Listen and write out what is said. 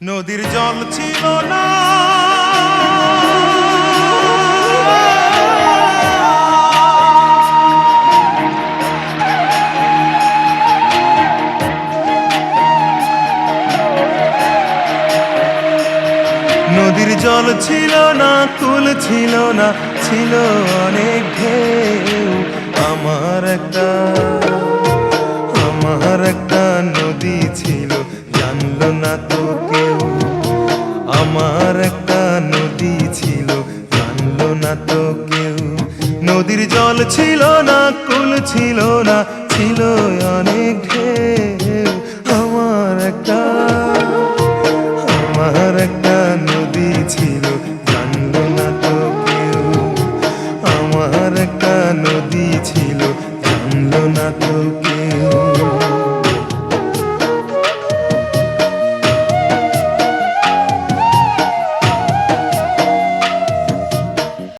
নদীর জল ছিল না, নদীর জল ছিল না, কুল ছিল না, ছিল অনেক ঢেউ। আমার একটা নদী ছিল, জানলো না তো কেউ। আমার একটা নদী ছিল, জানলো না তো কেউ। নদীর জল ছিল না, কুল ছিল না, ছিল অনেক ঢেউ। আমার একটা